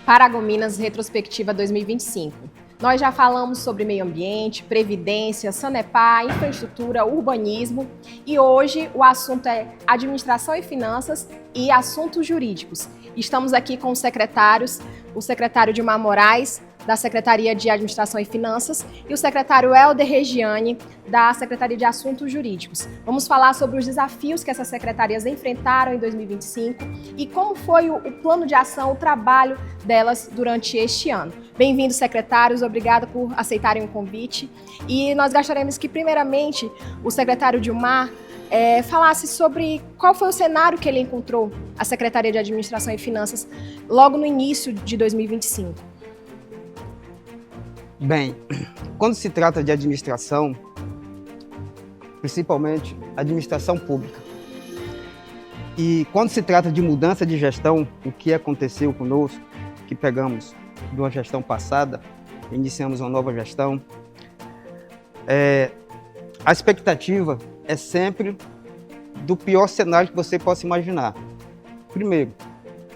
Paragominas Retrospectiva 2025. Nós já falamos sobre meio ambiente, previdência, Sanepar, infraestrutura, urbanismo e hoje o assunto é administração e finanças e assuntos jurídicos. Estamos aqui com os secretários, o secretário Dilmar Moraes, da Secretaria de Administração e Finanças, e o secretário Helder Regiane, da Secretaria de Assuntos Jurídicos. Vamos falar sobre os desafios que essas secretarias enfrentaram em 2025 e como foi o plano de ação, o trabalho delas durante este ano. Bem-vindos, secretários, obrigada por aceitarem o convite. E nós gostaríamos que, primeiramente, o secretário Dilmar falasse sobre qual foi o cenário que ele encontrou, a Secretaria de Administração e Finanças, logo no início de 2025. Bem, quando se trata de administração, principalmente administração pública, e quando se trata de mudança de gestão, o que aconteceu conosco, que pegamos de uma gestão passada, iniciamos uma nova gestão, a expectativa é sempre do pior cenário que você possa imaginar. Primeiro,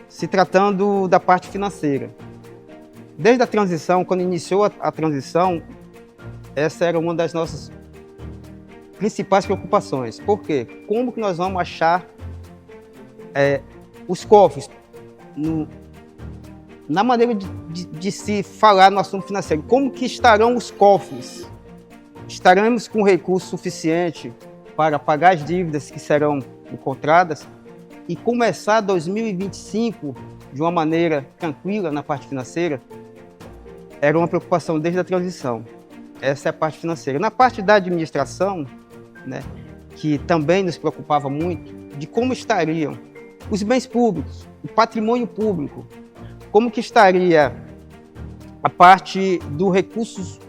se tratando da parte financeira. Desde a transição, quando iniciou a transição, essa era uma das nossas principais preocupações. Por quê? Como que nós vamos achar os cofres na maneira de se falar no assunto financeiro? Como que estarão os cofres? Estaremos com recurso suficiente para pagar as dívidas que serão encontradas e começar 2025 de uma maneira tranquila na parte financeira? Era uma preocupação desde a transição. Essa é a parte financeira. Na parte da administração, que também nos preocupava muito, de como estariam os bens públicos, o patrimônio público, como que estaria a parte dos recursos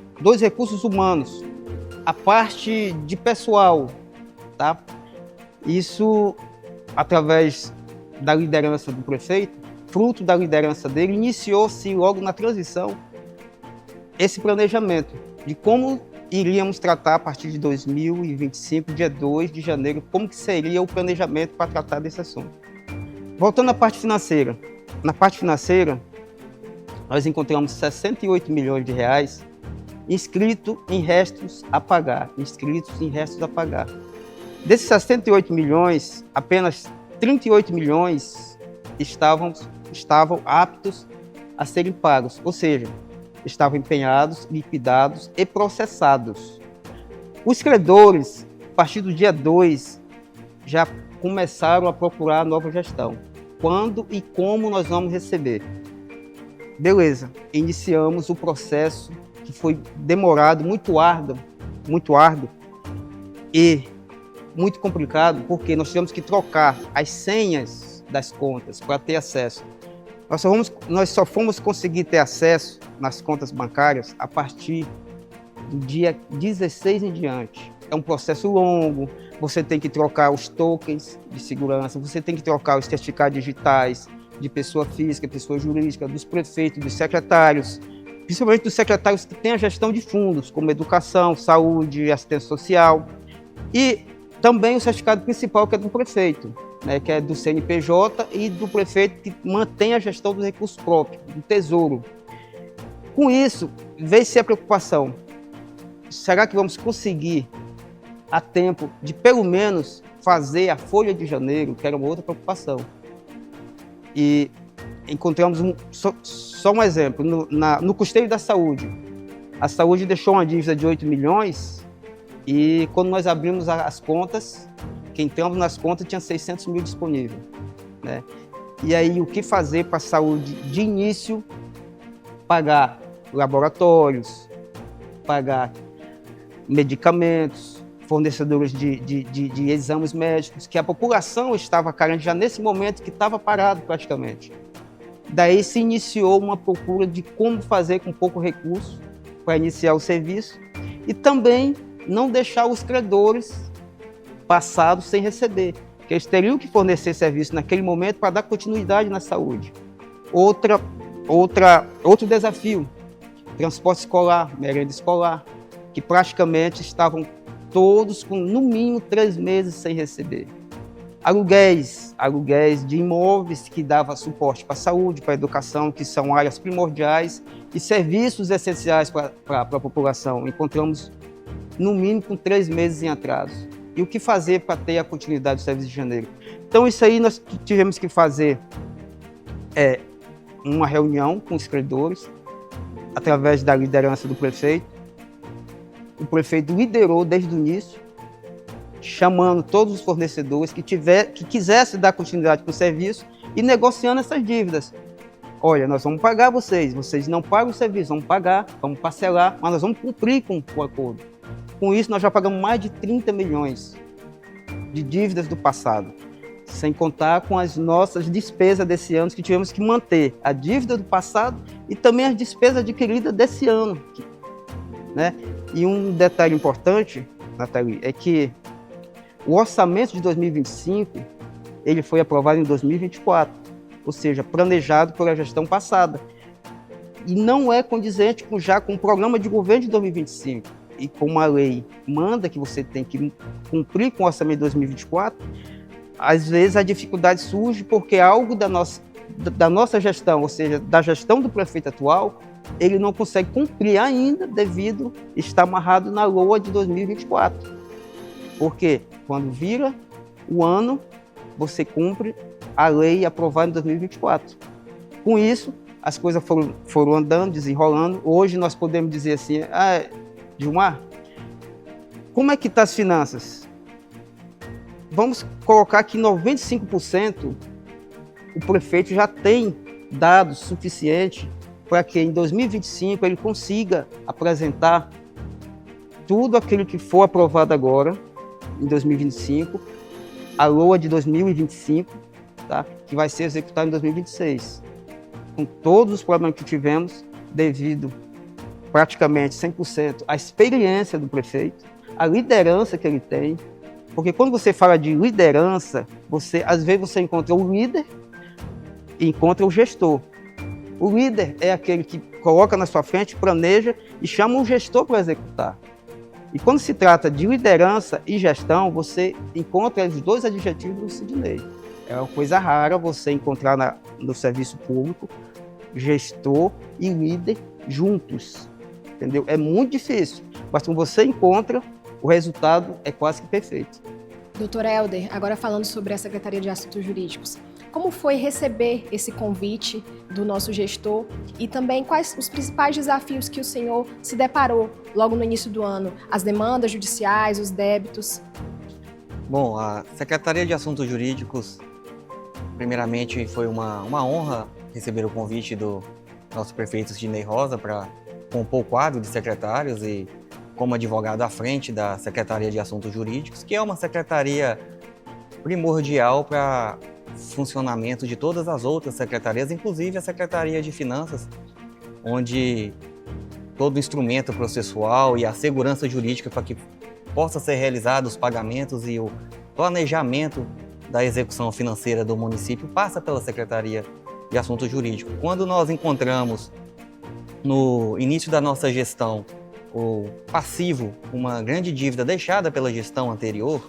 humanos, a parte de pessoal, tá? Isso, através da liderança do prefeito, fruto da liderança dele, iniciou-se logo na transição esse planejamento de como iríamos tratar a partir de 2025, dia 2 de janeiro, como que seria o planejamento para tratar desse assunto. Voltando à parte financeira. Na parte financeira, nós encontramos 68 milhões de reais inscritos em restos a pagar. Desses 68 milhões, apenas 38 milhões estavam aptos a serem pagos, ou seja, estavam empenhados, liquidados e processados. Os credores, a partir do dia 2, já começaram a procurar a nova gestão. Quando e como nós vamos receber? Beleza, iniciamos o processo que foi demorado, muito árduo e muito complicado, porque nós tivemos que trocar as senhas das contas para ter acesso. Nós só fomos conseguir ter acesso nas contas bancárias a partir do dia 16 em diante. É um processo longo, você tem que trocar os tokens de segurança, você tem que trocar os certificados digitais de pessoa física, pessoa jurídica, dos prefeitos, dos secretários, principalmente dos secretários que têm a gestão de fundos, como educação, saúde, assistência social, e também o certificado principal, que é do prefeito, que é do CNPJ e do prefeito que mantém a gestão dos recursos próprios, do Tesouro. Com isso, veio-se a preocupação. Será que vamos conseguir, a tempo, de pelo menos fazer a folha de janeiro, que era uma outra preocupação? E encontramos só um exemplo, no custeio da saúde. A saúde deixou uma dívida de 8 milhões e quando nós abrimos as contas, que entramos nas contas, tinha 600 mil disponível. E aí, o que fazer para a saúde de início? Pagar laboratórios, pagar medicamentos, fornecedores de exames médicos, que a população estava carente já nesse momento, que estava parado praticamente. Daí se iniciou uma procura de como fazer com pouco recurso para iniciar o serviço e também não deixar os credores passados sem receber, que eles teriam que fornecer serviço naquele momento para dar continuidade na saúde. Outro desafio, transporte escolar, merenda escolar, que praticamente estavam todos com no mínimo 3 meses sem receber. Aluguéis, aluguéis de imóveis que dava suporte para a saúde, para a educação, que são áreas primordiais, e serviços essenciais para a população. Encontramos, no mínimo, com 3 meses em atraso. E o que fazer para ter a continuidade do serviço de janeiro? Então, isso aí nós tivemos que fazer uma reunião com os credores, através da liderança do prefeito. O prefeito liderou desde o início, chamando todos os fornecedores que quisessem dar continuidade para o serviço e negociando essas dívidas. Olha, nós vamos pagar vocês não pagam o serviço, vamos pagar, vamos parcelar, mas nós vamos cumprir com o acordo. Com isso, nós já pagamos mais de 30 milhões de dívidas do passado, sem contar com as nossas despesas desse ano, que tivemos que manter a dívida do passado e também as despesas adquiridas desse ano, né? E um detalhe importante, Nathalie, é que o orçamento de 2025, ele foi aprovado em 2024, ou seja, planejado pela gestão passada. E não é condizente já com o programa de governo de 2025. E como a lei manda que você tem que cumprir com o orçamento de 2024, às vezes a dificuldade surge porque algo da nossa gestão, ou seja, da gestão do prefeito atual, ele não consegue cumprir ainda devido estar amarrado na LOA de 2024. Porque quando vira o ano, você cumpre a lei aprovada em 2024. Com isso, as coisas foram andando, desenrolando. Hoje nós podemos dizer assim, Gilmar, como é que estão as finanças? Vamos colocar que 95% o prefeito já tem dados suficientes para que em 2025 ele consiga apresentar tudo aquilo que for aprovado agora, em 2025, a LOA de 2025, tá? Que vai ser executada em 2026. Com todos os problemas que tivemos, devido praticamente 100% à experiência do prefeito, à liderança que ele tem, porque quando você fala de liderança, às vezes você encontra o líder e encontra o gestor. O líder é aquele que coloca na sua frente, planeja e chama um gestor para executar. E quando se trata de liderança e gestão, você encontra os dois adjetivos do Sidney. É uma coisa rara você encontrar no serviço público gestor e líder juntos, entendeu? É muito difícil, mas quando você encontra, o resultado é quase que perfeito. Doutor Helder, agora falando sobre a Secretaria de Assuntos Jurídicos, como foi receber esse convite do nosso gestor e também quais os principais desafios que o senhor se deparou logo no início do ano? As demandas judiciais, os débitos? Bom, a Secretaria de Assuntos Jurídicos, primeiramente, foi uma honra receber o convite do nosso prefeito Sidney Rosa para compor o quadro de secretários e como advogado à frente da Secretaria de Assuntos Jurídicos, que é uma secretaria primordial para funcionamento de todas as outras secretarias, inclusive a Secretaria de Finanças, onde todo o instrumento processual e a segurança jurídica para que possa ser realizado os pagamentos e o planejamento da execução financeira do município passa pela Secretaria de Assuntos Jurídicos. Quando nós encontramos no início da nossa gestão o passivo, uma grande dívida deixada pela gestão anterior,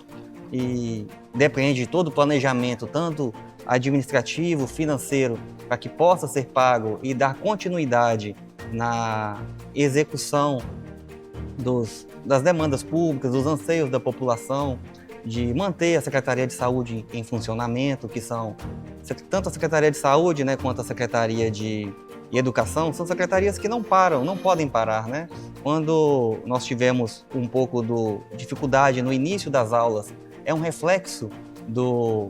e depende de todo o planejamento, tanto administrativo, financeiro, para que possa ser pago e dar continuidade na execução das demandas públicas, dos anseios da população, de manter a Secretaria de Saúde em funcionamento, que são tanto a Secretaria de Saúde, né, quanto a Secretaria de Educação, são secretarias que não param, não podem parar, né? Quando nós tivemos um pouco de dificuldade no início das aulas, é um reflexo do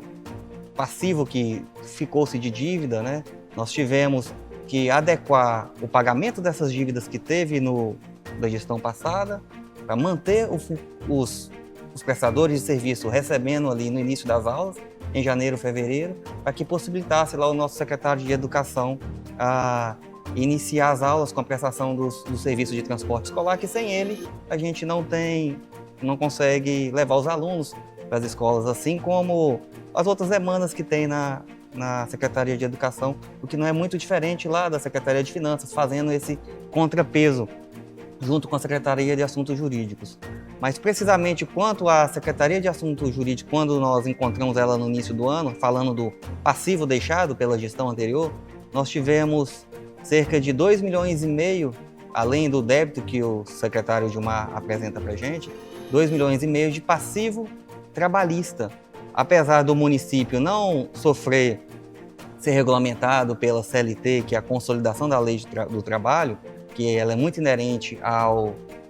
passivo que ficou-se de dívida, né? Nós tivemos que adequar o pagamento dessas dívidas que teve da gestão passada para manter os prestadores de serviço recebendo ali no início das aulas, em janeiro, fevereiro, para que possibilitasse lá o nosso secretário de Educação a iniciar as aulas com a prestação do serviço de transporte escolar, que sem ele a gente não consegue levar os alunos para as escolas, assim como as outras demandas que tem na Secretaria de Educação, o que não é muito diferente lá da Secretaria de Finanças, fazendo esse contrapeso junto com a Secretaria de Assuntos Jurídicos. Mas precisamente quanto à Secretaria de Assuntos Jurídicos, quando nós encontramos ela no início do ano, falando do passivo deixado pela gestão anterior, nós tivemos cerca de 2,5 milhões, além do débito que o secretário Gilmar apresenta para a gente, 2,5 milhões de passivo trabalhista. Apesar do município não ser regulamentado pela CLT, que é a consolidação da lei do trabalho, que ela é muito inerente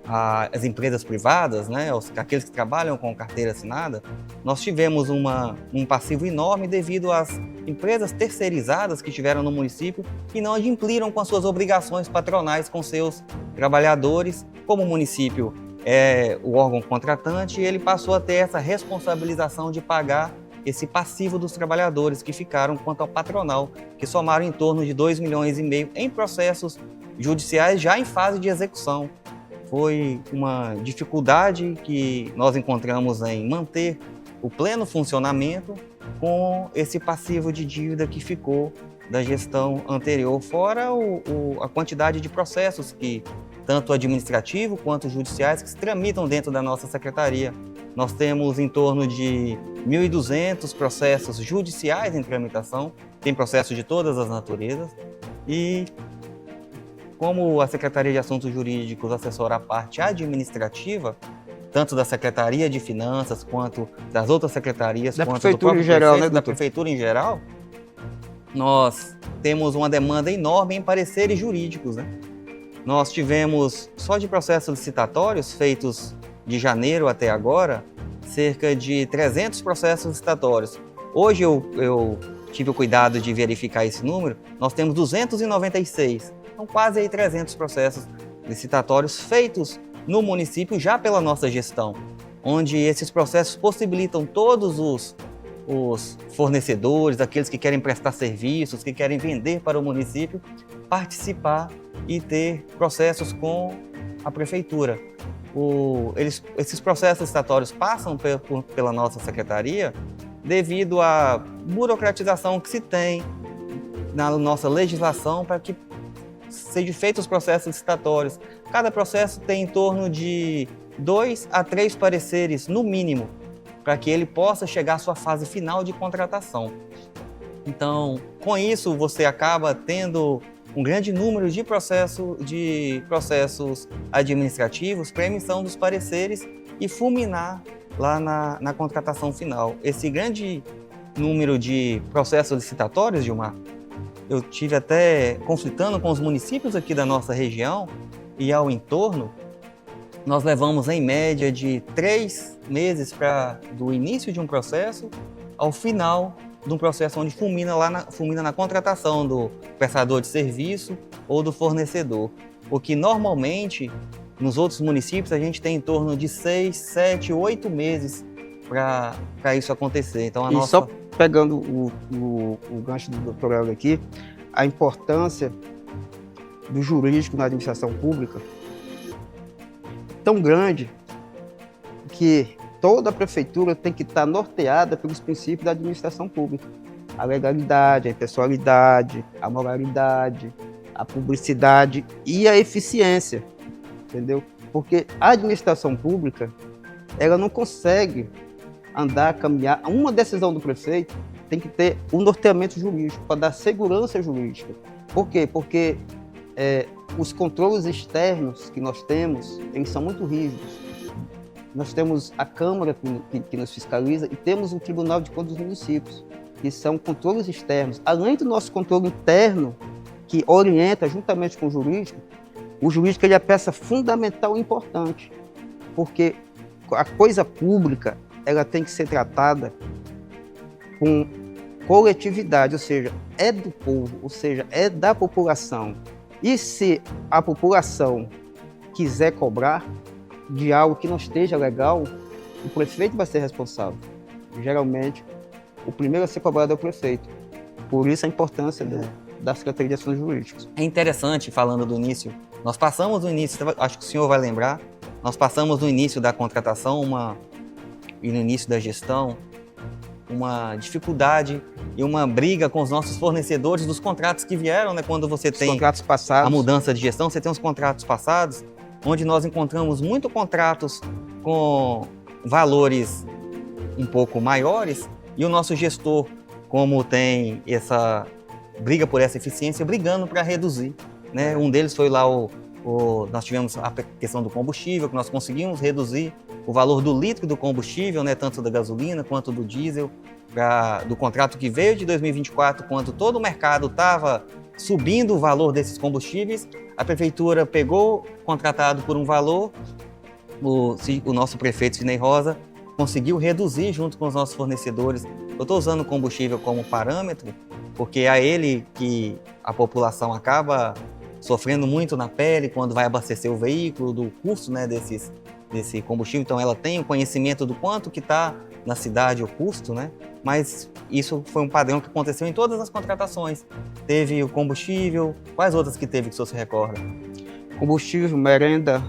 às empresas privadas, né, aqueles que trabalham com carteira assinada, nós tivemos um passivo enorme devido às empresas terceirizadas que tiveram no município e não adimpliram com as suas obrigações patronais com seus trabalhadores. Como o município é o órgão contratante, ele passou a ter essa responsabilização de pagar esse passivo dos trabalhadores que ficaram quanto ao patronal, que somaram em torno de 2,5 milhões em processos judiciais já em fase de execução. Foi uma dificuldade que nós encontramos em manter o pleno funcionamento com esse passivo de dívida que ficou da gestão anterior, fora a quantidade de processos que, tanto administrativo quanto judiciais, que se tramitam dentro da nossa secretaria. Nós temos em torno de 1.200 processos judiciais em tramitação, tem processos de todas as naturezas, e como a Secretaria de Assuntos Jurídicos assessora a parte administrativa, tanto da Secretaria de Finanças, quanto das outras secretarias, Da quanto Prefeitura do em geral, prefeito, né, da doutor? Prefeitura em geral, nós temos uma demanda enorme em pareceres jurídicos, né? Nós tivemos, só de processos licitatórios feitos de janeiro até agora, cerca de 300 processos licitatórios. Hoje eu tive o cuidado de verificar esse número, nós temos 296, então quase aí 300 processos licitatórios feitos no município já pela nossa gestão, onde esses processos possibilitam todos os fornecedores, aqueles que querem prestar serviços, que querem vender para o município, participar e ter processos com a prefeitura. Esses processos licitatórios passam pela nossa secretaria devido à burocratização que se tem na nossa legislação para que sejam feitos os processos licitatórios. Cada processo tem em torno de 2 a 3 pareceres, no mínimo, para que ele possa chegar à sua fase final de contratação. Então, com isso, você acaba tendo um grande número de processos administrativos para emissão dos pareceres e fulminar lá na contratação final. Esse grande número de processos licitatórios, Gilmar, eu tive até conflitando com os municípios aqui da nossa região e ao entorno, nós levamos em média de 3 meses do início de um processo ao final de um processo onde fulmina na contratação do prestador de serviço ou do fornecedor. O que normalmente, nos outros municípios, a gente tem em torno de 6, 7, 8 meses para isso acontecer. Então, Só pegando o gancho do doutor Hélio aqui, a importância do jurídico na administração pública tão grande que toda a prefeitura tem que estar norteada pelos princípios da administração pública. A legalidade, a impessoalidade, a moralidade, a publicidade e a eficiência, entendeu? Porque a administração pública, ela não consegue caminhar. Uma decisão do prefeito tem que ter um norteamento jurídico para dar segurança jurídica. Por quê? Porque os controles externos que nós temos, eles são muito rígidos. Nós temos a Câmara que nos fiscaliza e temos o Tribunal de Contas dos Municípios, que são controles externos. Além do nosso controle interno, que orienta juntamente com o jurídico ele é peça fundamental e importante, porque a coisa pública ela tem que ser tratada com coletividade, ou seja, é do povo, ou seja, é da população. E se a população quiser cobrar de algo que não esteja legal, o prefeito vai ser responsável. Geralmente, o primeiro a ser cobrado é o prefeito. Por isso a importância da Secretaria de Assuntos Jurídicos. É interessante, falando do início, nós passamos no início, acho que o senhor vai lembrar, nós passamos no início da contratação e no início da gestão uma dificuldade e uma briga com os nossos fornecedores dos contratos que vieram, né? Quando você tem contratos passados, a mudança de gestão, você tem os contratos passados, onde nós encontramos muitos contratos com valores um pouco maiores, e o nosso gestor, como tem essa briga por essa eficiência, brigando para reduzir, né? Um deles foi lá nós tivemos a questão do combustível, que nós conseguimos reduzir o valor do litro do combustível, né? Tanto da gasolina quanto do diesel, do contrato que veio de 2024, quando todo o mercado estava subindo o valor desses combustíveis, a prefeitura pegou, contratado por um valor, o nosso prefeito Sidney Rosa conseguiu reduzir junto com os nossos fornecedores. Eu estou usando o combustível como parâmetro, porque é ele que a população acaba sofrendo muito na pele quando vai abastecer o veículo, do custo, né, desse combustível. Então ela tem o conhecimento do quanto que está na cidade o custo, né? Mas isso foi um padrão que aconteceu em todas as contratações. Teve o combustível, quais outras que teve que o senhor se recorda? Combustível, merenda,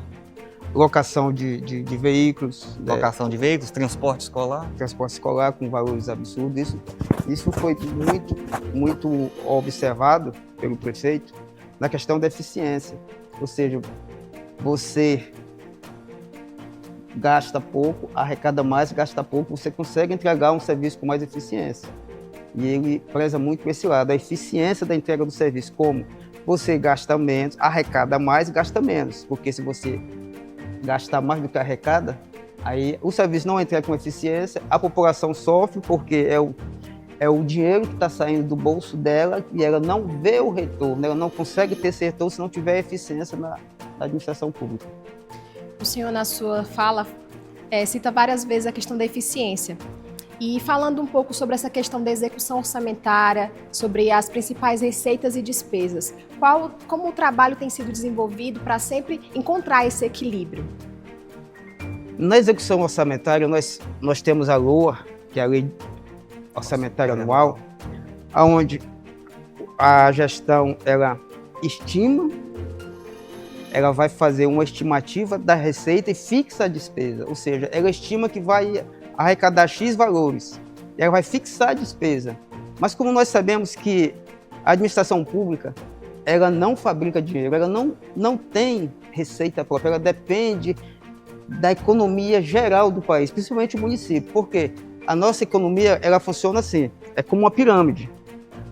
locação de veículos. Locação de veículos, transporte escolar. Transporte escolar com valores absurdos. Isso foi muito observado pelo prefeito na questão da eficiência. Ou seja, você gasta pouco, arrecada mais, gasta pouco, você consegue entregar um serviço com mais eficiência. E ele preza muito por esse lado, a eficiência da entrega do serviço, como você gasta menos, arrecada mais, gasta menos. Porque se você gastar mais do que arrecada, aí o serviço não entra com eficiência, a população sofre porque é o dinheiro que está saindo do bolso dela e ela não vê o retorno, ela não consegue ter esse retorno se não tiver eficiência na administração pública. O senhor, na sua fala, cita várias vezes a questão da eficiência. E falando um pouco sobre essa questão da execução orçamentária, sobre as principais receitas e despesas, como o trabalho tem sido desenvolvido para sempre encontrar esse equilíbrio? Na execução orçamentária, nós temos a LOA, que é a Lei Orçamentária Anual, onde a gestão ela estima, ela vai fazer uma estimativa da receita e fixa a despesa, ou seja, ela estima que vai arrecadar X valores, e ela vai fixar a despesa. Mas como nós sabemos que a administração pública, ela não fabrica dinheiro, ela não tem receita própria, ela depende da economia geral do país, principalmente o município. Por quê? A nossa economia, ela funciona assim, é como uma pirâmide.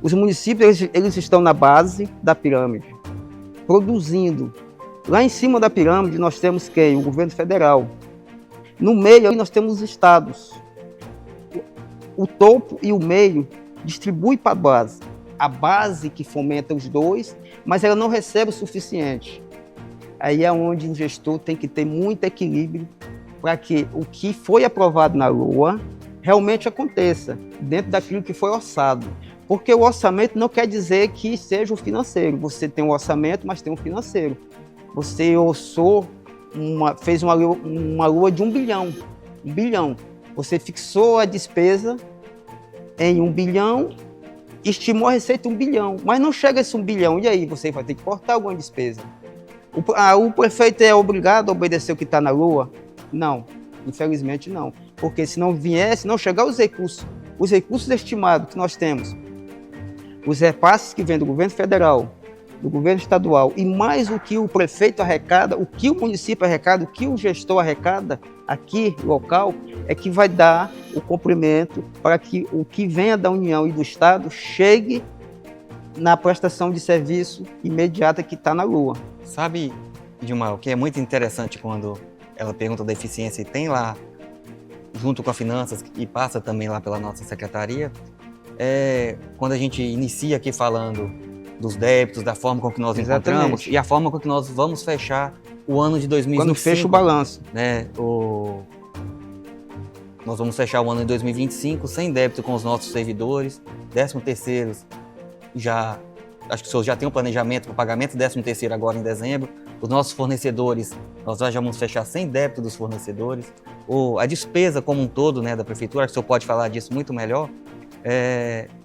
Os municípios, eles estão na base da pirâmide, produzindo. Lá em cima da pirâmide, nós temos quem? O governo federal. No meio, nós temos os estados. O topo e o meio distribui para a base. A base que fomenta os dois, mas ela não recebe o suficiente. Aí é onde o gestor tem que ter muito equilíbrio para que o que foi aprovado na LOA realmente aconteça, dentro daquilo que foi orçado. Porque o orçamento não quer dizer que seja o financeiro. Você tem um orçamento, mas tem um financeiro. Você orçou, fez uma LOA de 1 bilhão. 1 bilhão. Você fixou a despesa em 1 bilhão, estimou a receita 1 bilhão. Mas não chega a esse 1 bilhão. E aí? Você vai ter que cortar alguma despesa. O prefeito é obrigado a obedecer o que está na LOA? Não. Infelizmente não. Porque se não chegar os recursos estimados que nós temos, os repasses que vêm do governo federal, do governo estadual, e mais o que o prefeito arrecada, o que o município arrecada, o que o gestor arrecada aqui, local, é que vai dar o cumprimento para que o que venha da União e do Estado chegue na prestação de serviço imediata que está na LOA. Sabe, Dilma, o que é muito interessante quando ela pergunta da eficiência e tem lá, junto com a Finanças, e passa também lá pela nossa secretaria, quando a gente inicia aqui falando dos débitos, da forma com que nós encontramos e a forma com que nós vamos fechar o ano de 2025. Quando fecha o balanço. Né, nós vamos fechar o ano de 2025 sem débito com os nossos servidores, 13º já, acho que o senhor já tem um planejamento para o pagamento do 13º agora em dezembro. Os nossos fornecedores, nós já vamos fechar sem débito dos fornecedores. A despesa como um todo, né, da prefeitura, acho que o senhor pode falar disso muito melhor,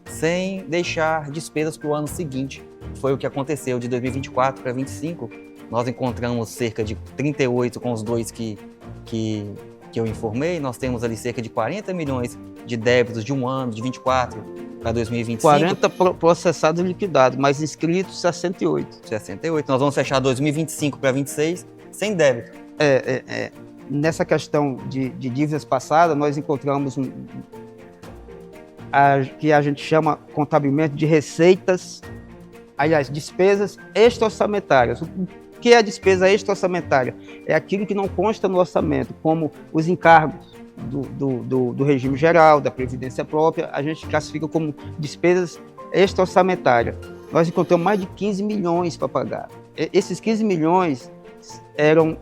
sem deixar despesas para o ano seguinte. Foi o que aconteceu de 2024 para 2025. Nós encontramos cerca de 38 com os dois que eu informei. Nós temos ali cerca de 40 milhões de débitos de um ano, de 24 para 2025. 40 processados e liquidados, mas inscritos 68. 68. Nós vamos fechar 2025 para 26 sem débito. nessa questão de dívidas passadas, nós encontramos que a gente chama contabilmente de receitas, aliás, despesas extra-orçamentárias. O que é a despesa extra-orçamentária? É aquilo que não consta no orçamento, como os encargos do regime geral, da Previdência própria, a gente classifica como despesas extra-orçamentárias. Nós encontramos mais de 15 milhões para pagar. Esses 15 milhões eram,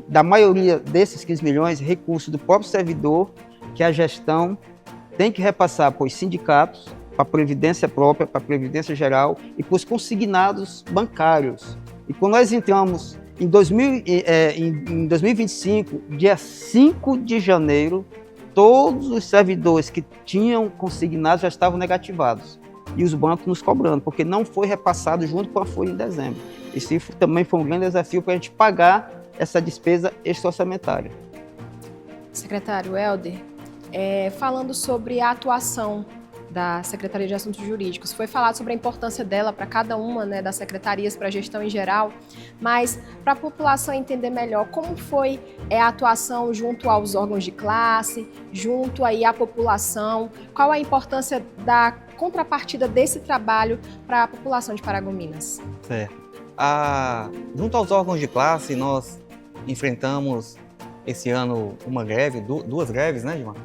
da maioria desses 15 milhões, recursos do próprio servidor, que a gestão tem que repassar para os sindicatos, para a Previdência própria, para a Previdência Geral e para os consignados bancários. E quando nós entramos em 2025, dia 5 de janeiro, todos os servidores que tinham consignados já estavam negativados. E os bancos nos cobrando, porque não foi repassado junto com a folha em dezembro. Esse também foi um grande desafio para a gente pagar essa despesa extra-orçamentária. Secretário Helder, falando sobre a atuação da Secretaria de Assuntos Jurídicos, foi falado sobre a importância dela para cada uma, né, das secretarias, para a gestão em geral, mas para a população entender melhor como foi a atuação junto aos órgãos de classe, junto aí à população, qual a importância da contrapartida desse trabalho para a população de Paragominas? Certo. Junto aos órgãos de classe, nós enfrentamos esse ano uma greve, duas greves, né, Gilmar?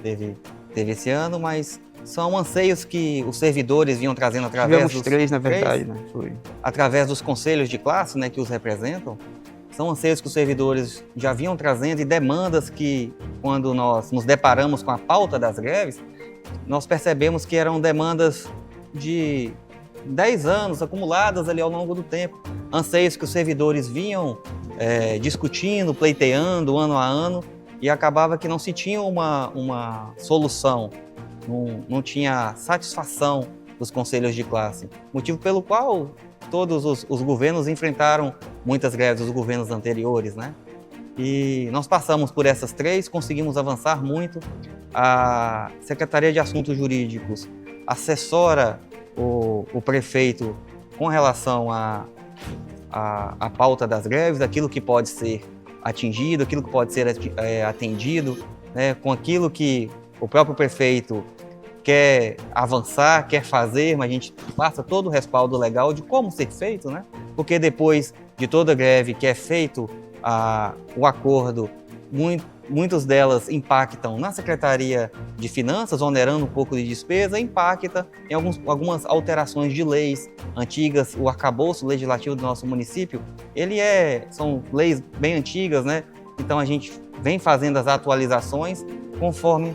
Teve esse ano, mas são anseios que os servidores vinham trazendo através dos... três, na verdade, né? Foi. Através dos conselhos de classe, né, que os representam. São anseios que os servidores já vinham trazendo e demandas que, quando nós nos deparamos com a pauta das greves, nós percebemos que eram demandas de 10 anos acumuladas ali ao longo do tempo. Anseios que os servidores vinham discutindo, pleiteando ano a ano, e acabava que não se tinha uma solução, não tinha satisfação dos conselhos de classe. Motivo pelo qual todos os governos enfrentaram muitas greves, os governos anteriores, né? E nós passamos por essas três, conseguimos avançar muito. A Secretaria de Assuntos Jurídicos assessora o prefeito com relação à pauta das greves, aquilo que pode ser atingido, aquilo que pode ser atendido, né, com aquilo que o próprio prefeito quer avançar, quer fazer, mas a gente passa todo o respaldo legal de como ser feito, né? Porque depois de toda greve que é feito o acordo, muitas delas impactam na Secretaria de Finanças, onerando um pouco de despesa, impacta em algumas alterações de leis antigas. O arcabouço legislativo do nosso município, são leis bem antigas, né? Então a gente vem fazendo as atualizações conforme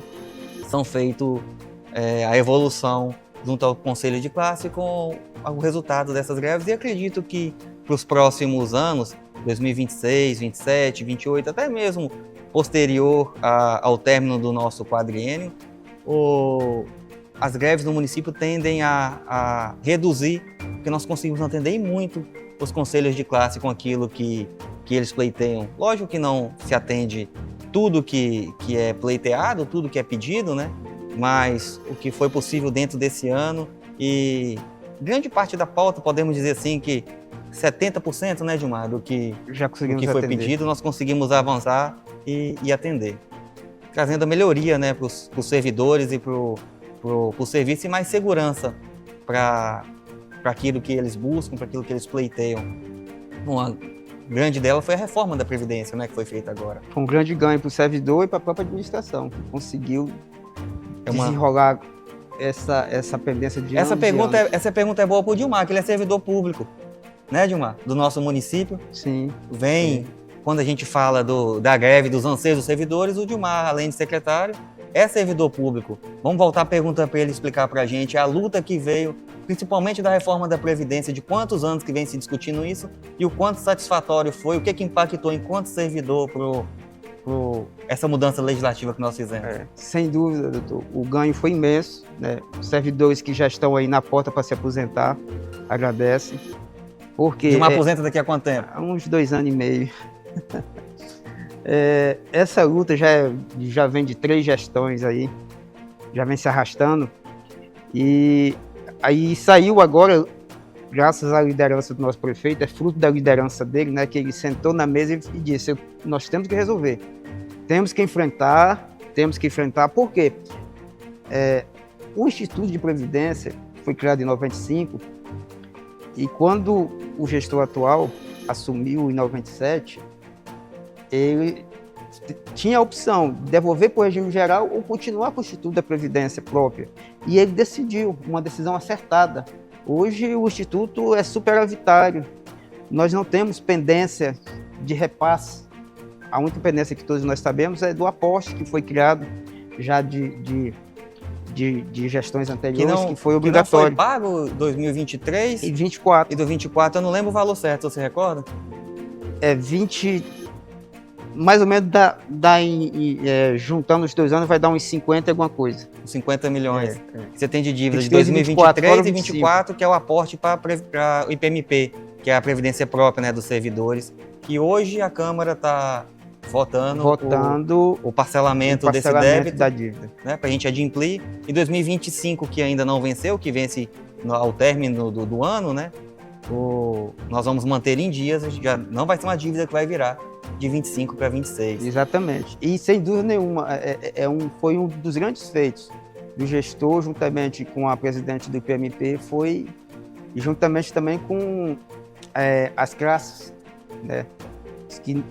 são feitos a evolução junto ao Conselho de Classe com o resultado dessas greves, e acredito que para os próximos anos, 2026, 27, 28, até mesmo posterior ao término do nosso quadriênio, as greves no município tendem a reduzir, porque nós conseguimos atender muito os conselhos de classe com aquilo que eles pleiteiam. Lógico que não se atende tudo que é pleiteado, tudo que é pedido, né? Mas o que foi possível dentro desse ano, e grande parte da pauta, podemos dizer assim que 70%, né, Gilmar, do que foi pedido, nós conseguimos avançar e atender. Trazendo a melhoria, né, para os servidores e para o serviço, e mais segurança para aquilo que eles buscam, para aquilo que eles pleiteiam. Uma grande dela foi a reforma da Previdência, né, que foi feita agora. Foi um grande ganho para o servidor e para a própria administração, que conseguiu desenrolar essa pendência de essa pergunta é boa para o Dilmar, que ele é servidor público, né, Dilmar? Do nosso município. Sim. Quando a gente fala da greve, dos anseios dos servidores, o Dilmar, além de secretário, é servidor público. Vamos voltar a pergunta para ele explicar para a gente a luta que veio, principalmente da reforma da Previdência, de quantos anos que vem se discutindo isso e o quanto satisfatório foi, o que impactou enquanto servidor essa mudança legislativa que nós fizemos. Sem dúvida, doutor. O ganho foi imenso, né? Os servidores que já estão aí na porta para se aposentar agradecem. Porque Dilmar aposenta daqui a quanto tempo? Há uns 2 anos e meio. Essa luta já vem de 3 gestões aí, já vem se arrastando. E aí saiu agora, graças à liderança do nosso prefeito, é fruto da liderança dele, né, que ele sentou na mesa e disse: nós temos que resolver, temos que enfrentar, por quê? O Instituto de Previdência foi criado em 95, e quando o gestor atual assumiu em 97, ele tinha a opção de devolver para o regime geral ou continuar com o Instituto da Previdência própria. E ele decidiu, uma decisão acertada. Hoje o Instituto é superavitário. Nós não temos pendência de repasse. A única pendência que todos nós sabemos é do aporte, que foi criado já de gestões anteriores, que foi obrigatório. Que não foi pago 2023 e 24. E do 24, eu não lembro o valor certo, você recorda? É 20, mais ou menos juntando os 2 anos vai dar uns 50 alguma coisa. 50 milhões. Você tem de dívida de 2023 2023 e 2024, que é o aporte para o IPMP, que é a Previdência Própria, né, dos servidores, que hoje a Câmara está votando o parcelamento desse débito da dívida, né, para a gente adimplir. Em 2025, que ainda não venceu, que vence ao término do ano, né, nós vamos manter em dias, já não vai ser uma dívida que vai virar de 25 para 26. Exatamente. E sem dúvida nenhuma, foi um dos grandes feitos do gestor, juntamente com a presidente do IPMP, e juntamente também com as classes, né? Que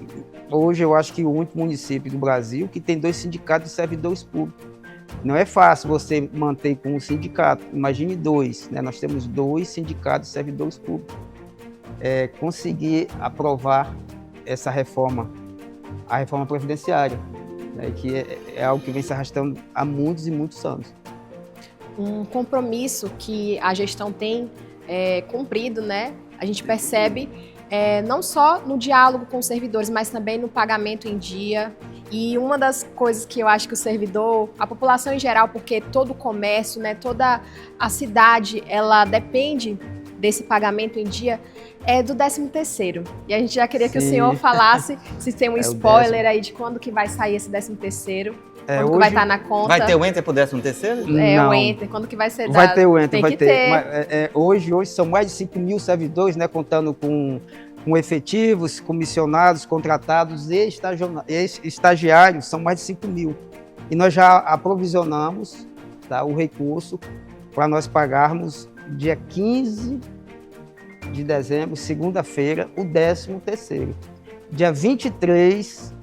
hoje eu acho que o único município do Brasil que tem 2 sindicatos de servidores públicos. Não é fácil você manter com um sindicato, imagine 2, né? Nós temos 2 sindicatos de servidores públicos. Conseguir aprovar essa reforma, a reforma previdenciária, né? Que é algo que vem se arrastando há muitos e muitos anos. Um compromisso que a gestão tem cumprido, né? A gente percebe não só no diálogo com os servidores, mas também no pagamento em dia. E uma das coisas que eu acho que o servidor, a população em geral, porque todo o comércio, né, toda a cidade, ela depende desse pagamento em dia, é do 13º. E a gente já queria que o senhor falasse, se tem um spoiler aí de quando que vai sair esse 13º. Quando que vai estar na conta? Vai ter o Enter pro 13º? Não. O Enter, quando que vai ser dado? Vai ter o Enter, vai ter. Mas, hoje são mais de 5 mil servidores, né, contando com efetivos, comissionados, contratados e estagiários, são mais de 5 mil. E nós já aprovisionamos, tá, o recurso para nós pagarmos dia 15 de dezembro, segunda-feira, o 13º. Dia 23,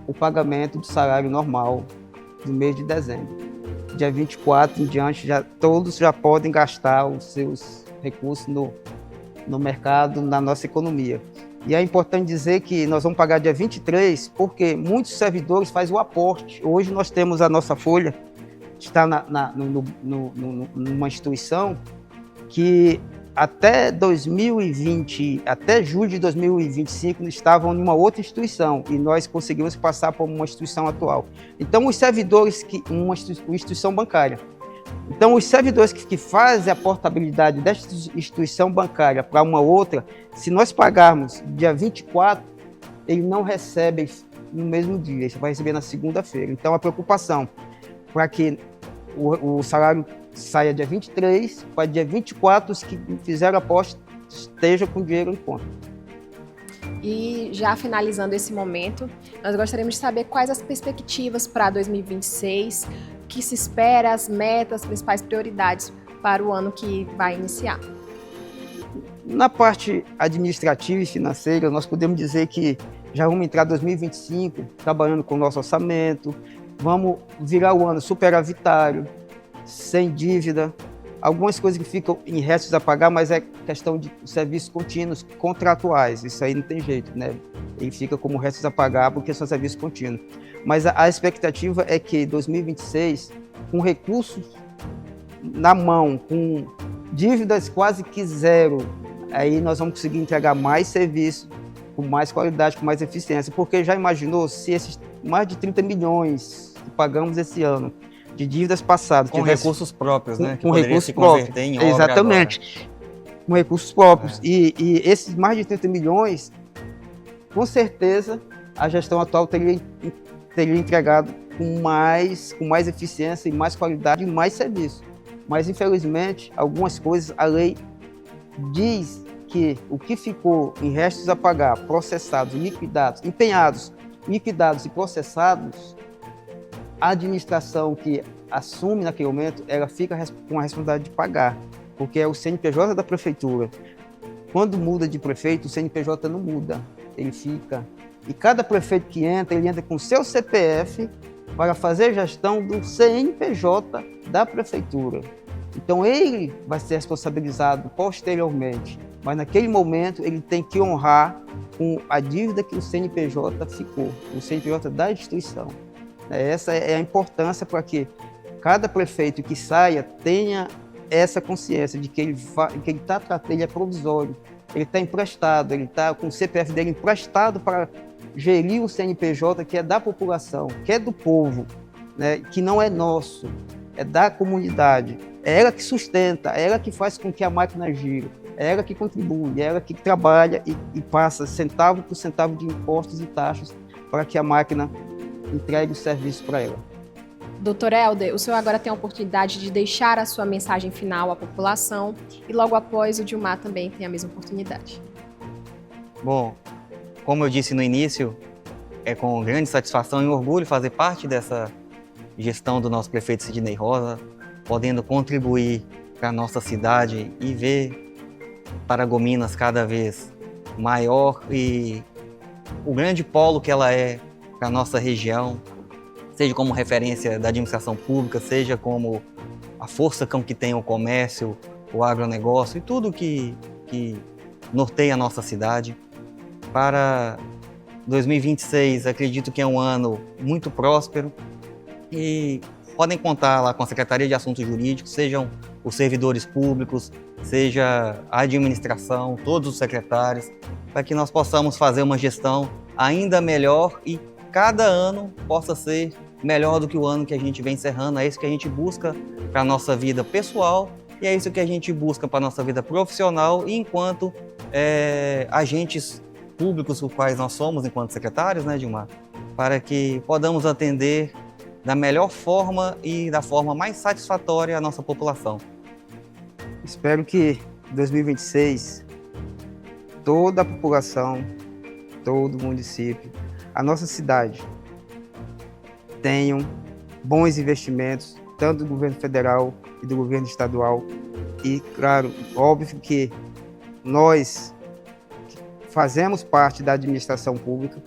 o pagamento do salário normal do mês de dezembro. Dia 24 em diante, todos já podem gastar os seus recursos no mercado, na nossa economia. E é importante dizer que nós vamos pagar dia 23, porque muitos servidores fazem o aporte. Hoje nós temos a nossa folha, está numa instituição que até 2020, até julho de 2025, estavam em uma outra instituição e nós conseguimos passar para uma instituição atual. Então, os servidores, uma instituição bancária. Então, os servidores que fazem a portabilidade desta instituição bancária para uma outra, se nós pagarmos dia 24, ele não recebe no mesmo dia, ele vai receber na segunda-feira. Então, a preocupação para que o salário saia dia 23, para dia 24, os que fizeram a aposta estejam com dinheiro em conta. E já finalizando esse momento, nós gostaríamos de saber quais as perspectivas para 2026, o que se espera, as metas, as principais prioridades para o ano que vai iniciar. Na parte administrativa e financeira, nós podemos dizer que já vamos entrar em 2025 trabalhando com o nosso orçamento, vamos virar o ano superavitário, sem dívida, algumas coisas que ficam em restos a pagar, mas é questão de serviços contínuos contratuais, isso aí não tem jeito, né? Ele fica como restos a pagar porque são serviços contínuos. Mas a expectativa é que 2026, com recursos na mão, com dívidas quase que zero, aí nós vamos conseguir entregar mais serviço, com mais qualidade, com mais eficiência, porque já imaginou se esses mais de 30 milhões que pagamos esse ano de dívidas passadas. Com recursos próprios, né? Com recursos próprios. Em obra. Exatamente. Agora. Com recursos próprios. E esses mais de 30 milhões, com certeza, a gestão atual teria entregado com mais eficiência e mais qualidade e mais serviço. Mas, infelizmente, algumas coisas a lei diz que o que ficou em restos a pagar, processados, liquidados, empenhados, liquidados e processados, a administração que assume naquele momento, ela fica com a responsabilidade de pagar, porque é o CNPJ da prefeitura. Quando muda de prefeito, o CNPJ não muda, ele fica. E cada prefeito que entra, ele entra com seu CPF para fazer gestão do CNPJ da prefeitura. Então ele vai ser responsabilizado posteriormente, mas naquele momento ele tem que honrar com a dívida que o CNPJ ficou, o CNPJ da instituição. Essa é a importância para que cada prefeito que saia tenha essa consciência de que ele é provisório, ele está emprestado, ele está com o CPF dele emprestado para gerir o CNPJ que é da população, que é do povo, né, que não é nosso, é da comunidade. É ela que sustenta, é ela que faz com que a máquina gire, é ela que contribui, é ela que trabalha e passa centavo por centavo de impostos e taxas para que a máquina entregue o serviço para ela. Doutor Helder, o senhor agora tem a oportunidade de deixar a sua mensagem final à população e logo após o Dilmar também tem a mesma oportunidade. Bom, como eu disse no início, é com grande satisfação e orgulho fazer parte dessa gestão do nosso prefeito Sidney Rosa, podendo contribuir para a nossa cidade e ver Paragominas cada vez maior e o grande polo que ela é para a nossa região, seja como referência da administração pública, seja como a força com que tem o comércio, o agronegócio e tudo que norteia a nossa cidade. Para 2026, acredito que é um ano muito próspero e podem contar lá com a Secretaria de Assuntos Jurídicos, sejam os servidores públicos, seja a administração, todos os secretários, para que nós possamos fazer uma gestão ainda melhor e cada ano possa ser melhor do que o ano que a gente vem encerrando. É isso que a gente busca para a nossa vida pessoal e é isso que a gente busca para a nossa vida profissional e enquanto agentes públicos, os quais nós somos enquanto secretários, né, Dilmar? Para que podamos atender da melhor forma e da forma mais satisfatória a nossa população. Espero que em 2026 toda a população, todo o município, a nossa cidade tenham bons investimentos, tanto do governo federal e do governo estadual. E, claro, óbvio que nós fazemos parte da administração pública,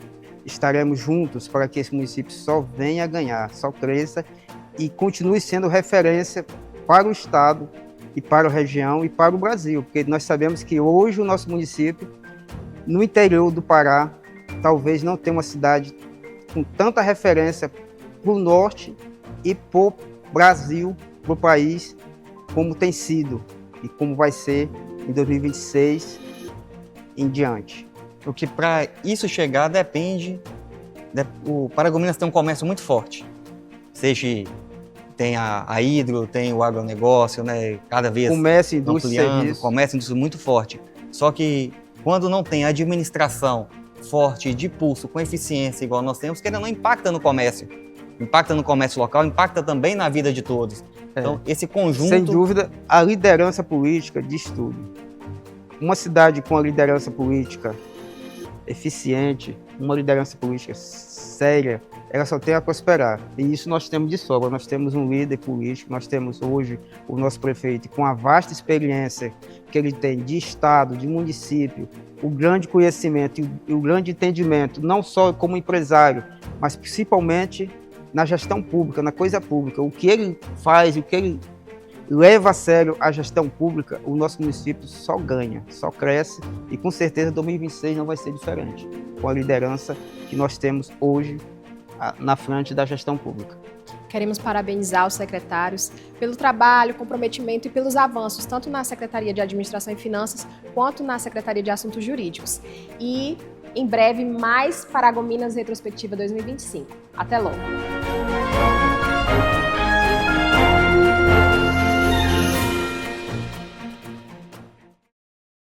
estaremos juntos para que esse município só venha a ganhar, só cresça e continue sendo referência para o estado e para a região e para o Brasil, porque nós sabemos que hoje o nosso município, no interior do Pará, talvez não tenha uma cidade com tanta referência para o norte e para o Brasil, para o país, como tem sido e como vai ser em 2026 em diante. Porque para isso chegar depende... O Paragominas tem um comércio muito forte, seja tem a hidro, tem o agronegócio, né, cada vez comércio, indústria, ampliando, comércio, indústria muito forte. Só que quando não tem administração forte, de pulso, com eficiência igual nós temos, que ele não impacta no comércio local, impacta também na vida de todos. Então, esse conjunto... Sem dúvida, a liderança política diz tudo. Uma cidade com a liderança política eficiente, uma liderança política séria, ela só tem a prosperar. E isso nós temos de sobra. Nós temos um líder político, nós temos hoje o nosso prefeito com a vasta experiência que ele tem de estado, de município, o grande conhecimento e o grande entendimento, não só como empresário, mas principalmente na gestão pública, na coisa pública. O que ele faz, o que ele leva a sério a gestão pública, o nosso município só ganha, só cresce e com certeza 2026 não vai ser diferente, com a liderança que nós temos hoje na frente da gestão pública. Queremos parabenizar os secretários pelo trabalho, comprometimento e pelos avanços, tanto na Secretaria de Administração e Finanças, quanto na Secretaria de Assuntos Jurídicos. E, em breve, mais Paragominas Retrospectiva 2025. Até logo!